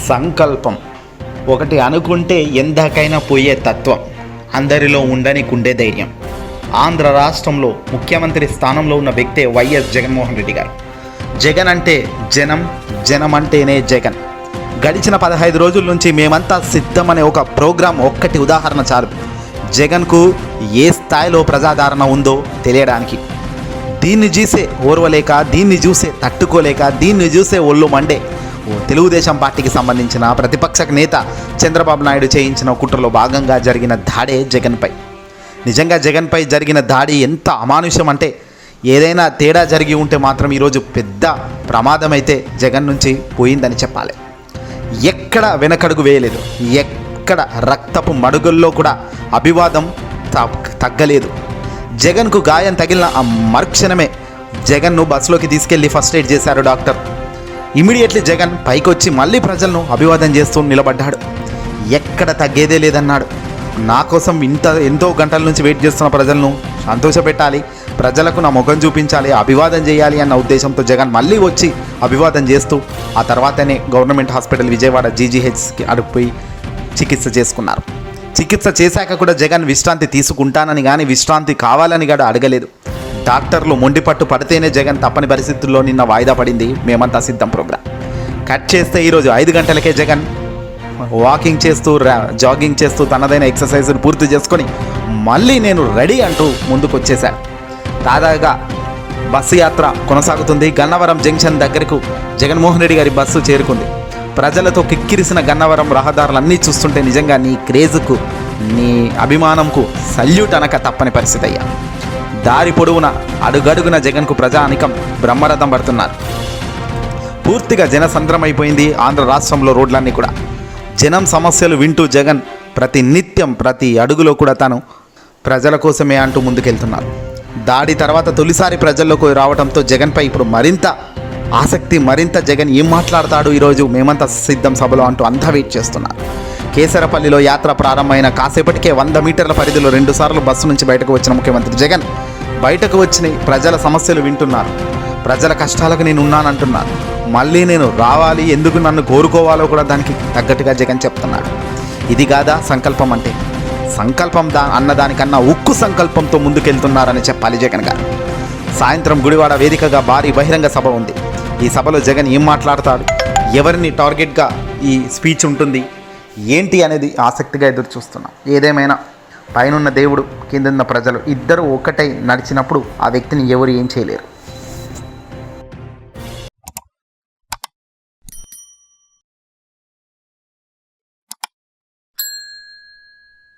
సంకల్పం ఒకటి అనుకుంటే ఎందాకైనా పోయే తత్వం, అందరిలో ఉండని కుండే ధైర్యం. ఆంధ్ర రాష్ట్రంలో ముఖ్యమంత్రి స్థానంలో ఉన్న వ్యక్తే వైఎస్ జగన్మోహన్ రెడ్డి గారు. జగన్ అంటే జనం, జనం అంటేనే జగన్. గడిచిన 15 రోజుల నుంచి మేమంతా సిద్ధమనే ఒక ప్రోగ్రాం ఒక్కటి ఉదాహరణ చాలు జగన్కు ఏ స్థాయిలో ప్రజాదరణ ఉందో తెలియడానికి. దీన్ని చూసే ఓర్వలేక, దీన్ని చూసే తట్టుకోలేక, దీన్ని చూసే ఒళ్ళు మండే తెలుగుదేశం పార్టీకి సంబంధించిన ప్రతిపక్ష నేత చంద్రబాబు నాయుడు చేయించిన కుట్రలో భాగంగా జరిగిన దాడే జగన్పై. నిజంగా జగన్పై జరిగిన దాడి ఎంత అమానుష్యం అంటే, ఏదైనా తేడా జరిగి ఉంటే మాత్రం ఈరోజు పెద్ద ప్రమాదం అయితే జగన్ నుంచి పోయిందని చెప్పాలి. ఎక్కడ వెనకడుగు వేయలేదు, ఎక్కడ రక్తపు మడుగుల్లో కూడా అభివాదం తగ్గలేదు. జగన్కు గాయం తగిలిన ఆ మరుక్షణమే జగన్ను బస్సులోకి తీసుకెళ్లి ఫస్ట్ ఎయిడ్ చేశారు డాక్టర్. ఇమీడియట్లీ జగన్ పైకి వచ్చి మళ్ళీ ప్రజలను అభివాదం చేస్తూ నిలబడ్డాడు. ఎక్కడ తగ్గేదే లేదన్నాడు. నా కోసం ఎంతో గంటల నుంచి వెయిట్ చేస్తున్న ప్రజలను సంతోషపెట్టాలి, ప్రజలకు నా ముఖం చూపించాలి, అభివాదం చేయాలి అన్న ఉద్దేశంతో జగన్ మళ్ళీ వచ్చి అభివాదం చేస్తూ ఆ తర్వాతనే గవర్నమెంట్ హాస్పిటల్ విజయవాడ జీజీహెచ్కి అడుగుపోయి చికిత్స చేసుకున్నారు. చికిత్స చేశాక కూడా జగన్ విశ్రాంతి తీసుకుంటానని కానీ, విశ్రాంతి కావాలని కూడా అడగలేదు. డాక్టర్లు మొండిపట్టు పడితేనే జగన్ తప్పని పరిస్థితుల్లో నిన్న వాయిదా పడింది మేమంతా సిద్ధం ప్రోగ్రాం. కట్ చేస్తే ఈరోజు 5 గంటలకే జగన్ వాకింగ్ చేస్తూ, జాగింగ్ చేస్తూ తనదైన ఎక్సర్సైజ్ను పూర్తి చేసుకొని మళ్ళీ నేను రెడీ అంటూ ముందుకు వచ్చేశాను. తాజాగా బస్సు యాత్ర కొనసాగుతుంది. గన్నవరం జంక్షన్ దగ్గరకు జగన్మోహన్ రెడ్డి గారి బస్సు చేరుకుంది. ప్రజలతో కిక్కిరిసిన గన్నవరం రహదారులన్నీ చూస్తుంటే నిజంగా నీ క్రేజ్కు, నీ అభిమానంకు సల్యూట్ అనక తప్పని పరిస్థితి అయ్యా. దారి పొడవున అడుగడుగున జగన్కు ప్రజానికం బ్రహ్మరథం పడుతున్నారు. పూర్తిగా జనసంద్రమైపోయింది ఆంధ్ర రాష్ట్రంలో రోడ్లన్నీ కూడా. జనం సమస్యలు వింటూ జగన్ ప్రతి నిత్యం, ప్రతి అడుగులో కూడా తాను ప్రజల కోసమే అంటూ ముందుకెళ్తున్నారు. దాడి తర్వాత తొలిసారి ప్రజల్లోకి రావడంతో జగన్పై ఇప్పుడు మరింత ఆసక్తి, మరింత జగన్ ఏం మాట్లాడతాడు ఈరోజు మేమంతా సిద్ధం సభలో అంటూ అంతా వెయిట్ చేస్తున్నారు. కేసరపల్లిలో యాత్ర ప్రారంభమైన కాసేపటికే 100 మీటర్ల పరిధిలో 2 సార్లు బస్సు నుంచి బయటకు వచ్చిన ముఖ్యమంత్రి జగన్ బయటకు వచ్చి ప్రజల సమస్యలు వింటున్నారు. ప్రజల కష్టాలకు నేను ఉన్నానంటున్నారు. మళ్ళీ నేను రావాలి, ఎందుకు నన్ను కోరుకోవాలో కూడా దానికి తగ్గట్టుగా జగన్ చెప్తున్నాడు. ఇది కాదా సంకల్పం అంటే? సంకల్పం అన్నదానికన్నా ఉక్కు సంకల్పంతో ముందుకెళ్తున్నారని చెప్పాలి జగన్ గారు. సాయంత్రం గుడివాడ వేదికగా భారీ బహిరంగ సభ ఉంది. ఈ సభలో జగన్ ఏం మాట్లాడతాడు, ఎవరిని టార్గెట్గా ఈ స్పీచ్ ఉంటుంది, ఏంటి అనేది ఆసక్తిగా ఎదురు చూస్తున్నాం. ఏదేమైనా పైనున్న దేవుడు, కిందున్న ప్రజలు ఇద్దరు ఒకటై నడిచినప్పుడు ఆ వ్యక్తిని ఎవరు ఏం చేయలేరు.